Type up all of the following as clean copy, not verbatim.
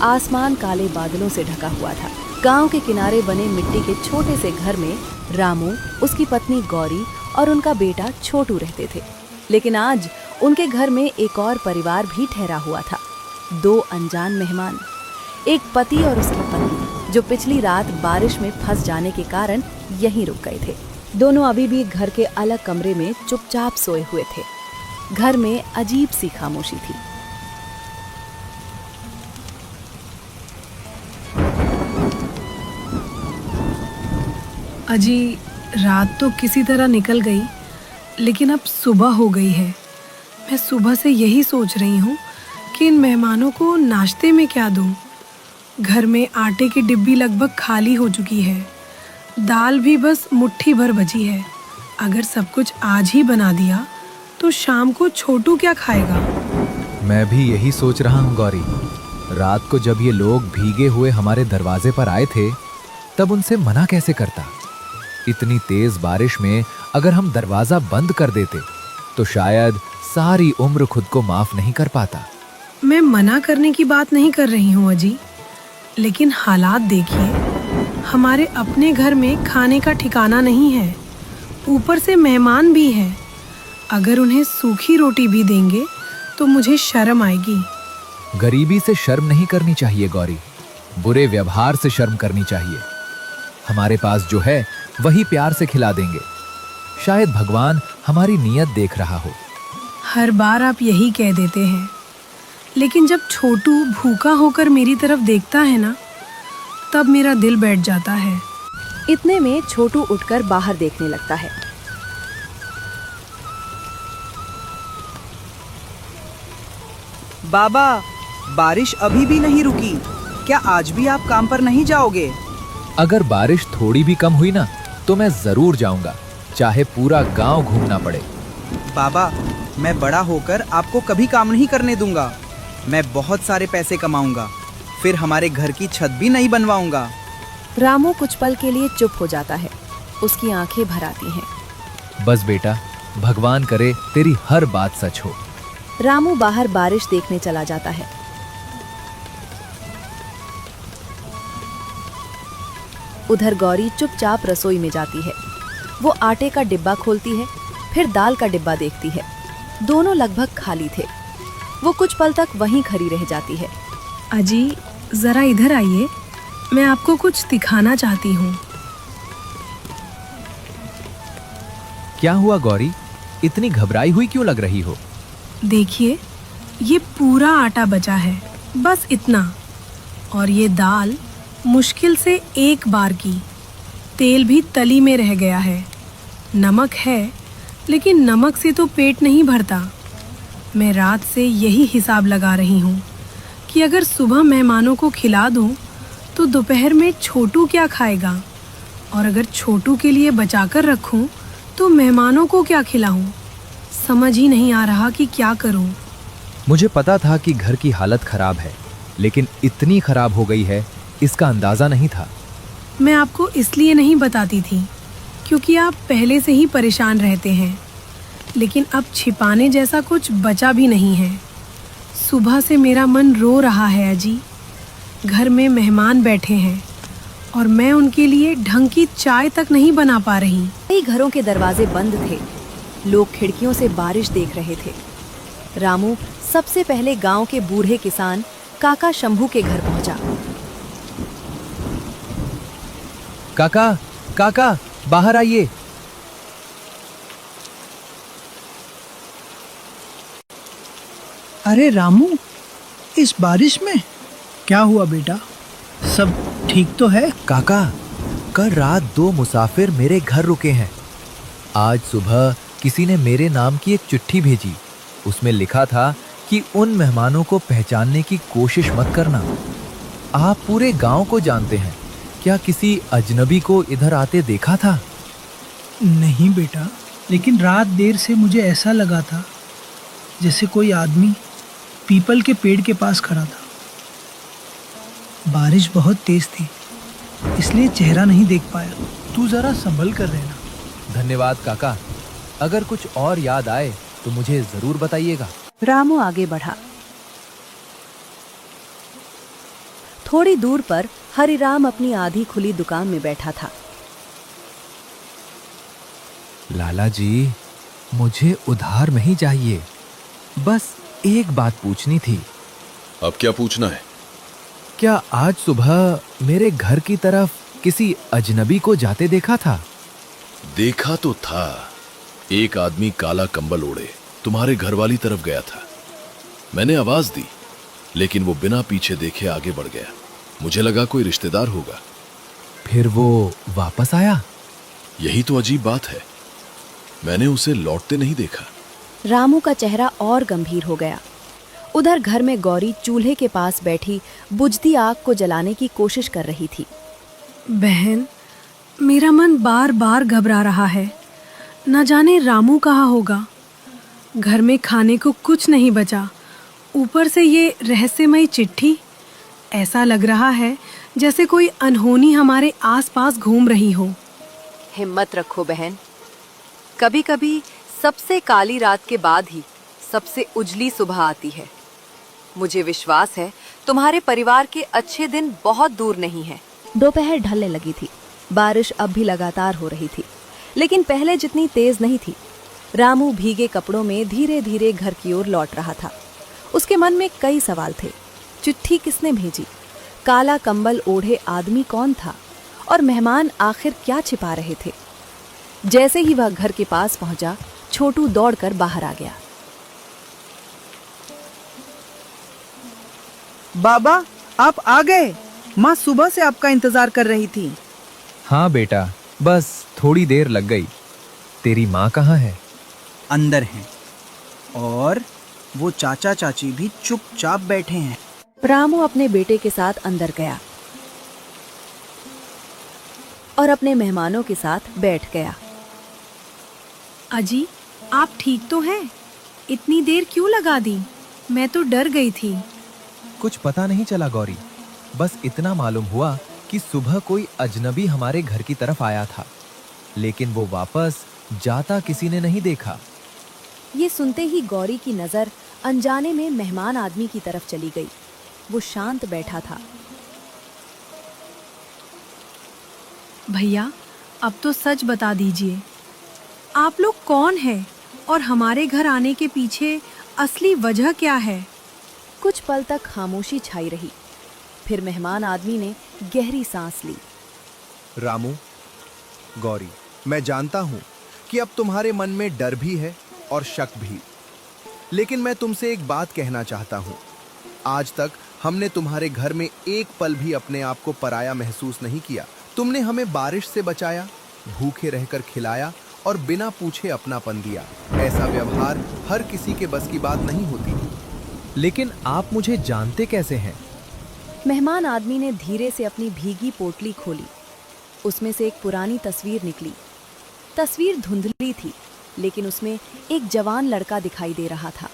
आसमान काले बादलों से ढका हुआ था। गांव के किनारे बने मिट्टी के छोटे से घर में रामू, उसकी पत्नी गौरी और उनका बेटा छोटू रहते थे। लेकिन आज उनके घर में एक और परिवार भी ठहरा हुआ था। 2 अनजान मेहमान, एक पति और उसकी पत्नी, जो पिछली रात बारिश में फंस जाने के कारण यहीं रुक गए थे। दोनों अभी भी घर के अलग कमरे में चुपचाप सोए हुए थे। घर में अजीब सी खामोशी थी। अजी, रात तो किसी तरह निकल गई, लेकिन अब सुबह हो गई है। मैं सुबह से यही सोच रही हूँ कि इन मेहमानों को नाश्ते में क्या दूँ। घर में आटे की डिब्बी लगभग खाली हो चुकी है। दाल भी बस मुट्ठी भर बची है। अगर सब कुछ आज ही बना दिया तो शाम को छोटू क्या खाएगा। मैं भी यही सोच रहा हूँ गौरी। रात को जब ये लोग भीगे हुए हमारे दरवाजे पर आए थे, तब उनसे मना कैसे करता। इतनी तेज बारिश में अगर हम दरवाजा बंद कर देते तो शायद सारी उम्र खुद को माफ नहीं कर पाता। मैं मना करने की बात नहीं कर रही हूँ अजी, लेकिन हालात देखिए। हमारे अपने घर में खाने का ठिकाना नहीं है, ऊपर से मेहमान भी हैं। अगर उन्हें सूखी रोटी भी देंगे तो मुझे शर्म आएगी। गरीबी से शर्म नहीं करनी चाहिए गौरी, बुरे व्यवहार से शर्म करनी चाहिए। हमारे पास जो है वही प्यार से खिला देंगे। शायद भगवान हमारी नीयत देख रहा हो। हर बार आप यही कह देते हैं, लेकिन जब छोटू भूखा होकर मेरी तरफ देखता है ना, तब मेरा दिल बैठ जाता है। इतने में छोटू उठकर बाहर देखने लगता है। बाबा, बारिश अभी भी नहीं रुकी। क्या आज भी आप काम पर नहीं जाओगे? अगर बारिश थोड़ी भी कम हुई ना, तो मैं जरूर जाऊंगा, चाहे पूरा गांव घूमना पड़े। बाबा, मैं बड़ा होकर आपको कभी काम नहीं करने दूंगा। मैं बहुत सारे पैसे कमाऊंगा, फिर हमारे घर की छत भी नहीं बनवाऊंगा। रामू कुछ पल के लिए चुप हो जाता है। उसकी आंखें भर आती हैं। बस बेटा, भगवान करे तेरी हर बात सच हो। रामू बाहर बारिश देखने चला जाता है। उधर गौरी चुपचाप रसोई में जाती है। वो आटे का डिब्बा खोलती है, फिर दाल का डिब्बा देखती है। दोनों लगभग खाली थे। वो कुछ पल तक वहीं खड़ी रह जाती है। अजी, जरा इधर आइए, मैं आपको कुछ दिखाना चाहती हूँ। क्या हुआ गौरी, इतनी घबराई हुई क्यों लग रही हो? देखिए, ये पूरा आटा बचा है, बस इतना। और ये दाल मुश्किल से 1 बार की। तेल भी तली में रह गया है। नमक है, लेकिन नमक से तो पेट नहीं भरता। मैं रात से यही हिसाब लगा रही हूँ कि अगर सुबह मेहमानों को खिला दूँ तो दोपहर में छोटू क्या खाएगा, और अगर छोटू के लिए बचाकर रखूँ तो मेहमानों को क्या खिलाऊँ। समझ ही नहीं आ रहा कि क्या करूँ। मुझे पता था कि घर की हालत खराब है, लेकिन इतनी खराब हो गई है इसका अंदाजा नहीं था। मैं आपको इसलिए नहीं बताती थी क्योंकि आप पहले से ही परेशान रहते हैं, लेकिन अब छिपाने जैसा कुछ बचा भी नहीं है। सुबह से मेरा मन रो रहा है अजी। घर में मेहमान बैठे हैं और मैं उनके लिए ढंग की चाय तक नहीं बना पा रही। कई घरों के दरवाजे बंद थे। लोग खिड़कियों से बारिश देख रहे थे। रामू सबसे पहले गांव के बूढ़े किसान काका शंभू के घर पहुंचा। काका, काका, बाहर आइए। अरे रामू, इस बारिश में क्या हुआ बेटा? सब ठीक तो है? काका, कल रात 2 मुसाफिर मेरे घर रुके हैं। आज सुबह किसी ने मेरे नाम की एक चिट्ठी भेजी। उसमें लिखा था कि उन मेहमानों को पहचानने की कोशिश मत करना। आप पूरे गांव को जानते हैं। क्या किसी अजनबी को इधर आते देखा था? नहीं बेटा, लेकिन रात देर से मुझे ऐसा लगा था जैसे कोई आदमी पीपल के पेड़ के पास खड़ा था। बारिश बहुत तेज थी, इसलिए चेहरा नहीं देख पाया। तू जरा संभल कर रहना। धन्यवाद काका। अगर कुछ और याद आए तो मुझे जरूर बताइएगा। रामू आगे बढ़ा। थोड़ी दूर पर हरिराम अपनी आधी खुली दुकान में बैठा था। लाला जी, मुझे उधार नहीं चाहिए, बस एक बात पूछनी थी। अब क्या पूछना है? क्या आज सुबह मेरे घर की तरफ किसी अजनबी को जाते देखा था? देखा तो था, एक आदमी काला कंबल ओढ़े तुम्हारे घर वाली तरफ गया था। मैंने आवाज दी, लेकिन वो बिना पीछे देखे आगे बढ़ गया। मुझे लगा कोई रिश्तेदार होगा। फिर वो वापस आया? यही तो अजीब बात है, मैंने उसे लौटते नहीं देखा। रामू का चेहरा और गंभीर हो गया। उधर घर में गौरी चूल्हे के पास बैठी बुझती आग को जलाने की कोशिश कर रही थी। बहन, मेरा मन बार बार घबरा रहा है। न जाने रामू कहाँ होगा। घर में खाने को कुछ नहीं बचा, ऊपर से ये रहस्यमयी चिट्ठी। ऐसा लग रहा है जैसे कोई अनहोनी हमारे आसपास घूम रही हो। हिम्मत रखो बहन, कभी कभी सबसे काली रात के बाद ही सबसे उजली सुबह आती है। मुझे विश्वास है तुम्हारे परिवार के अच्छे दिन बहुत दूर नहीं हैं। दोपहर ढलने लगी थी। बारिश अब भी लगातार हो रही थी, लेकिन पहले जितनी तेज नहीं थी। रामू भीगे कपड़ों में धीरे धीरे घर की ओर लौट रहा था। उसके मन में कई सवाल थे। चिट्ठी किसने भेजी? काला कंबल ओढ़े आदमी कौन था? और मेहमान आखिर क्या छिपा रहे थे? जैसे ही वह घर के पास पहुंचा, छोटू दौड़कर बाहर आ गया। बाबा, आप आ गए। माँ सुबह से आपका इंतजार कर रही थी। हाँ बेटा, बस थोड़ी देर लग गई। तेरी माँ कहाँ है? अंदर हैं, और वो चाचा चाची भी चुपचाप बैठे हैं। रामू अपने बेटे के साथ अंदर गया और अपने मेहमानों के साथ बैठ गया। अजी, आप ठीक तो हैं? इतनी देर क्यों लगा दी? मैं तो डर गई थी। कुछ पता नहीं चला गौरी, बस इतना मालूम हुआ कि सुबह कोई अजनबी हमारे घर की तरफ आया था, लेकिन वो वापस जाता किसी ने नहीं देखा। ये सुनते ही गौरी की नजर अनजाने में मेहमान आदमी की तरफ चली गई। वो शांत बैठा था। भैया, अब तो सच बता दीजिए, आप लोग कौन हैं और हमारे घर आने के पीछे असली वजह क्या है? कुछ पल तक खामोशी छाई रही। फिर मेहमान आदमी ने गहरी सांस ली। रामू, गौरी, मैं जानता हूं कि अब तुम्हारे मन में डर भी है और शक भी, लेकिन मैं तुमसे एक बात कहना चाहता हूं। आज तक हमने तुम्हारे घर में एक पल भी अपने आप को पराया महसूस नहीं किया। तुमने हमें बारिश से बचाया, भूखे रहकर खिलाया और बिना पूछे अपनापन दिया। ऐसा व्यवहार हर किसी के बस की बात नहीं होती। लेकिन आप मुझे जानते कैसे हैं? मेहमान आदमी ने धीरे से अपनी भीगी पोटली खोली। उसमें से एक पुरानी तस्वीर निकली। तस्वीर धुंधली थी, लेकिन उसमें एक जवान लड़का दिखाई दे रहा था।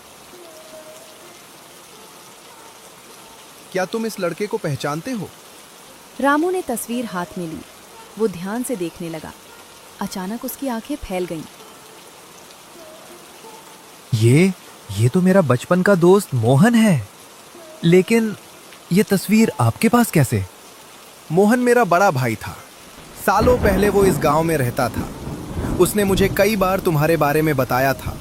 क्या तुम इस लड़के को पहचानते हो? रामू ने तस्वीर हाथ में ली। वो ध्यान से देखने लगा। अचानक उसकी आंखें फैल गईं। ये तो मेरा बचपन का दोस्त मोहन है, लेकिन ये तस्वीर आपके पास कैसे? मोहन मेरा बड़ा भाई था। सालों पहले वो इस गांव में रहता था। उसने मुझे कई बार तुम्हारे बारे में बताया था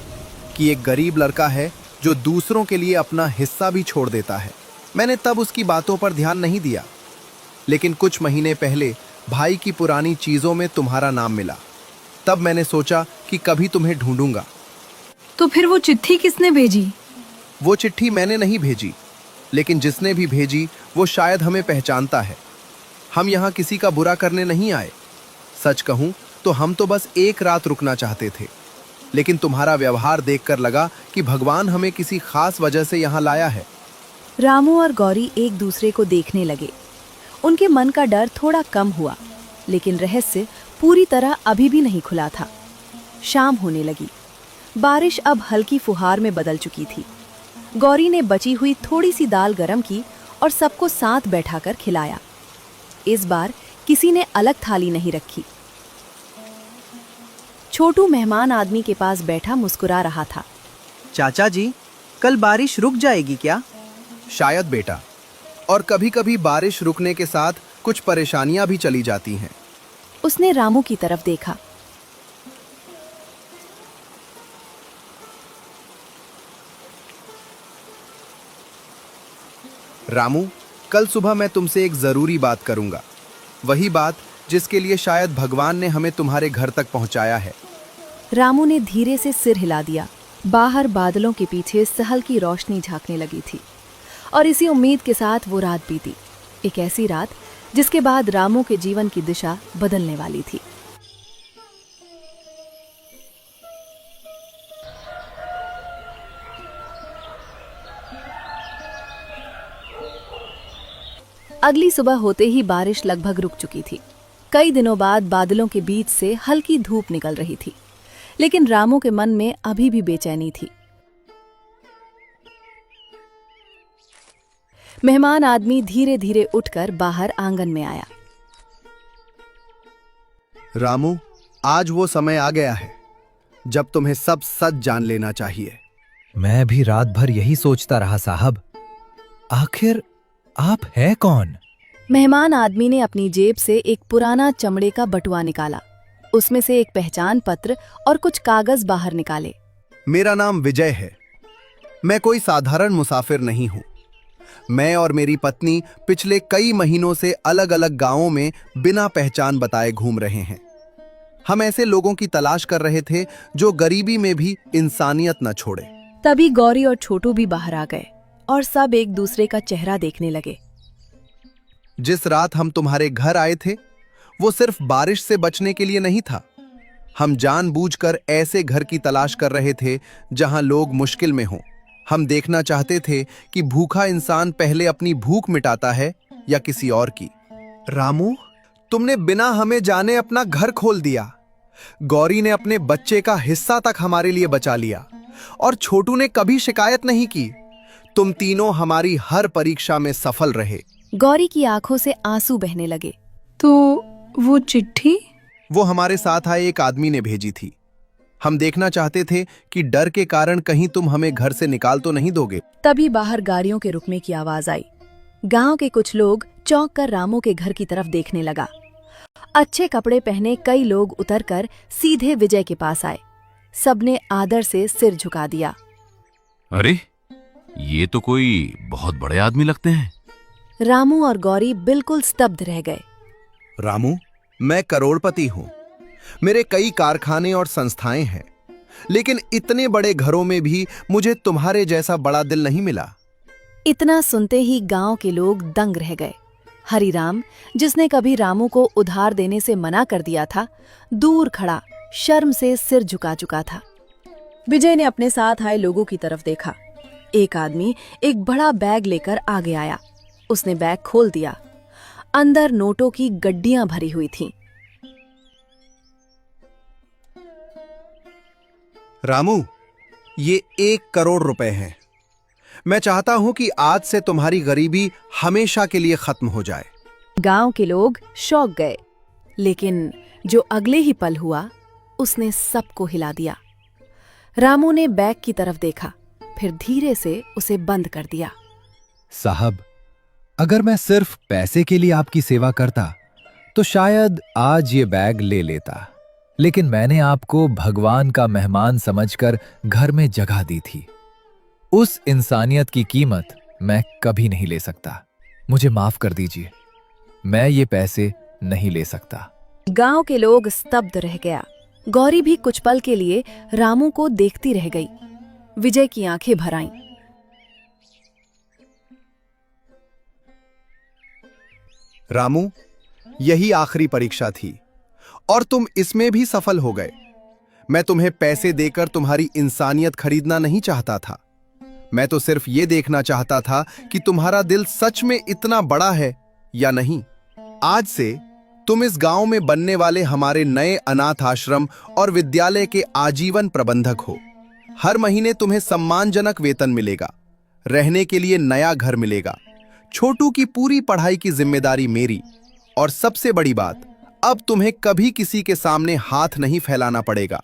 कि एक गरीब लड़का है जो दूसरों के लिए अपना हिस्सा भी छोड़ देता है। मैंने तब उसकी बातों पर ध्यान नहीं दिया, लेकिन कुछ महीने पहले भाई की पुरानी चीजों में तुम्हारा नाम मिला। तब मैंने सोचा कि कभी तुम्हें ढूंढूंगा। तो फिर वो चिट्ठी किसने भेजी? वो चिट्ठी मैंने नहीं भेजी, लेकिन जिसने भी भेजी वो शायद हमें पहचानता है। हम यहाँ किसी का बुरा करने नहीं आए। सच कहूँ तो हम तो बस एक रात रुकना चाहते थे, लेकिन तुम्हारा व्यवहार देखकर लगा कि भगवान हमें किसी खास वजह से यहाँ लाया है। रामू और गौरी एक दूसरे को देखने लगे। उनके मन का डर थोड़ा कम हुआ, लेकिन रहस्य पूरी तरह अभी भी नहीं खुला था। शाम होने लगी। बारिश अब हल्की फुहार में बदल चुकी थी। गौरी ने बची हुई थोड़ी सी दाल गरम की और सबको साथ बैठाकर खिलाया। इस बार किसी ने अलग थाली नहीं रखी। छोटू मेहमान आदमी के पास बैठा मुस्कुरा रहा था। चाचा जी, कल बारिश रुक जाएगी क्या? शायद बेटा, और कभी-कभी बारिश रुकने के साथ कुछ परेशानियां भी चली जाती हैं। उसने रामू की तरफ देखा। रामू, कल सुबह मैं तुमसे एक जरूरी बात करूंगा। वही बात जिसके लिए शायद भगवान ने हमें तुम्हारे घर तक पहुंचाया है। रामू ने धीरे से सिर हिला दिया। बाहर बादलों के पीछे सहल की रोशनी झांकने लगी थी और इसी उम्मीद के साथ वो रात बीती। एक ऐसी रात जिसके बाद रामू के जीवन की दिशा बदलने वाली थी। अगली सुबह होते ही बारिश लगभग रुक चुकी थी। कई दिनों बाद बादलों के बीच से हल्की धूप निकल रही थी, लेकिन रामू के मन में अभी भी बेचैनी थी। मेहमान आदमी धीरे धीरे उठकर बाहर आंगन में आया। रामू, आज वो समय आ गया है जब तुम्हें सब सच जान लेना चाहिए। मैं भी रात भर यही सोचता रहा साहब। आखिर आप है कौन? मेहमान आदमी ने अपनी जेब से एक पुराना चमड़े का बटुआ निकाला। उसमें से एक पहचान पत्र और कुछ कागज बाहर निकाले। मेरा नाम विजय है। मैं कोई साधारण मुसाफिर नहीं हूं। मैं और मेरी पत्नी पिछले कई महीनों से अलग अलग गांवों में बिना पहचान बताए घूम रहे हैं। हम ऐसे लोगों की तलाश कर रहे थे जो गरीबी में भी इंसानियत न छोड़े। तभी गौरी और छोटू भी बाहर आ गए और सब एक दूसरे का चेहरा देखने लगे। जिस रात हम तुम्हारे घर आए थे वो सिर्फ बारिश से बचने के लिए नहीं था। हम जानबूझकर ऐसे घर की तलाश कर रहे थे जहां लोग मुश्किल में हों। हम देखना चाहते थे कि भूखा इंसान पहले अपनी भूख मिटाता है या किसी और की। रामू, तुमने बिना हमें जाने अपना घर खोल दिया। गौरी ने अपने बच्चे का हिस्सा तक हमारे लिए बचा लिया और छोटू ने कभी शिकायत नहीं की। तुम तीनों हमारी हर परीक्षा में सफल रहे। गौरी की आंखों से आंसू बहने लगे। तो वो चिट्ठी? वो हमारे साथ आए एक आदमी ने भेजी थी। हम देखना चाहते थे कि डर के कारण कहीं तुम हमें घर से निकाल तो नहीं दोगे। तभी बाहर गाड़ियों के रुकने की आवाज आई। गांव के कुछ लोग चौंक कर रामू के घर की तरफ देखने लगा। अच्छे कपड़े पहने कई लोग उतरकर सीधे विजय के पास आए। सबने आदर से सिर झुका दिया। अरे, ये तो कोई बहुत बड़े आदमी लगते हैं। रामू और गौरी बिल्कुल स्तब्ध रह गए। रामू, मैं करोड़पति हूं। मेरे कई कारखाने और संस्थाएं हैं, लेकिन इतने बड़े घरों में भी मुझे तुम्हारे जैसा बड़ा दिल नहीं मिला। इतना सुनते ही गांव के लोग दंग रह गए। हरिराम, जिसने कभी रामू को उधार देने से मना कर दिया था, दूर खड़ा शर्म से सिर झुका चुका था। विजय ने अपने साथ आए लोगों की तरफ देखा। एक आदमी एक बड़ा बैग लेकर आगे आया। उसने बैग खोल दिया। अंदर नोटों की गड्डियां भरी हुई थीं। रामू, ये 1 करोड़ रुपए हैं। मैं चाहता हूं कि आज से तुम्हारी गरीबी हमेशा के लिए खत्म हो जाए। गांव के लोग शौक गए, लेकिन जो अगले ही पल हुआ उसने सबको हिला दिया। रामू ने बैग की तरफ देखा, फिर धीरे से उसे बंद कर दिया। साहब, अगर मैं सिर्फ पैसे के लिए आपकी सेवा करता तो शायद आज ये बैग ले लेता, लेकिन मैंने आपको भगवान का मेहमान समझकर घर में जगह दी थी। उस इंसानियत की कीमत मैं कभी नहीं ले सकता। मुझे माफ कर दीजिए, मैं ये पैसे नहीं ले सकता। गांव के लोग स्तब्ध रह गया। गौरी भी कुछ पल के लिए रामू को देखती रह गई। विजय की आंखें भर आईं। रामू, यही आखिरी परीक्षा थी और तुम इसमें भी सफल हो गए। मैं तुम्हें पैसे देकर तुम्हारी इंसानियत खरीदना नहीं चाहता था। मैं तो सिर्फ ये देखना चाहता था कि तुम्हारा दिल सच में इतना बड़ा है या नहीं। आज से तुम इस गांव में बनने वाले हमारे नए अनाथ आश्रम और विद्यालय के आजीवन प्रबंधक हो। हर महीने तुम्हें सम्मानजनक वेतन मिलेगा, रहने के लिए नया घर मिलेगा। छोटू की पूरी पढ़ाई की जिम्मेदारी मेरी, और सबसे बड़ी बात, अब तुम्हें कभी किसी के सामने हाथ नहीं फैलाना पड़ेगा।